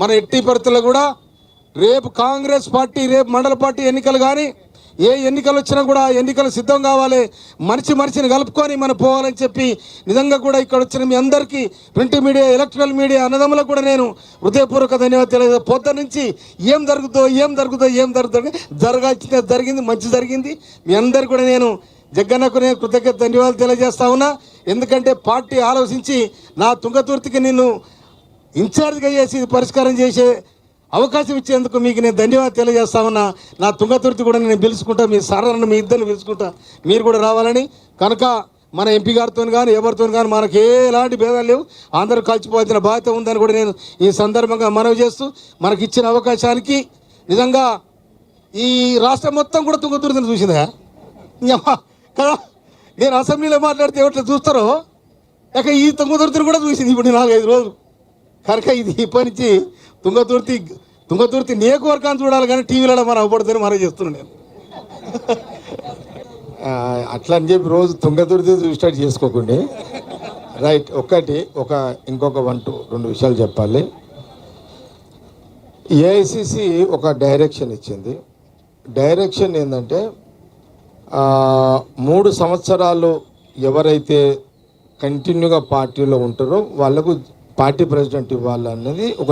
మన ఎట్టి పరిస్థితుల్లో కూడా రేపు కాంగ్రెస్ పార్టీ రేపు మండల పార్టీ ఎన్నికలు కానీ ఏ ఎన్నికలు వచ్చినా కూడా ఎన్నికలు సిద్ధం కావాలి, మనిషిని కలుపుకొని మనం పోవాలని చెప్పి నిజంగా కూడా ఇక్కడ వచ్చిన మీ అందరికీ ప్రింట్ మీడియా ఎలక్ట్రికల్ మీడియా అన్నదమ్ములకు కూడా నేను హృదయపూర్వక ధన్యవాదాలు తెలియదు. పొద్దు నుంచి ఏం జరుగుతుందో జరిగింది, మంచి జరిగింది. మీ అందరికీ కూడా నేను జగ్గన్నకు నేను కృతజ్ఞత ధన్యవాదాలు తెలియజేస్తా ఉన్నా. ఎందుకంటే పార్టీ ఆలోచించి నా తుంగతుర్తికి నిన్ను ఇన్ఛార్జ్గా చేసి పరిష్కారం చేసే అవకాశం ఇచ్చేందుకు మీకు నేను ధన్యవాదాలు తెలియజేస్తా ఉన్నా. నా తుంగతుర్తి కూడా నేను పిలుచుకుంటా, మీ సారాన్ని మీ ఇద్దరిని పిలుచుకుంటా, మీరు కూడా రావాలని. కనుక మన ఎంపీ గారితో కానీ ఎవరితో కానీ మనకి ఎలాంటి భేదాలు లేవు, అందరూ కలిసిపోవాల్సిన బాధ్యత ఉందని కూడా నేను ఈ సందర్భంగా మనవి చేస్తూ మనకి ఇచ్చిన అవకాశానికి నిజంగా ఈ రాష్ట్రం మొత్తం కూడా తుంగతుర్తిని చూసిందా కదా. నేను అసెంబ్లీలో మాట్లాడితే ఎవరిలో చూస్తారో ఇక ఈ తుంగతుర్తిని కూడా చూసింది ఇప్పుడు 4-5 రోజులు. కనుక ఇది ఇప్పటి నుంచి తుంగతుర్తి నియోజకవర్గాన్ని చూడాలి కానీ టీవీలలో మనం అవ్వబడుతుంది మనం చేస్తున్నాను నేను. అట్లా అని చెప్పి రోజు తుంగతుర్తి స్టార్ట్ చేసుకోకండి. రైట్. ఇంకొక 1-2 విషయాలు చెప్పాలి. ఏఐసిసి ఒక డైరెక్షన్ ఇచ్చింది. డైరెక్షన్ ఏంటంటే 3 సంవత్సరాలు ఎవరైతే కంటిన్యూగా పార్టీలో ఉంటారో వాళ్ళకు పార్టీ ప్రెసిడెంట్ ఇవ్వాలన్నది ఒక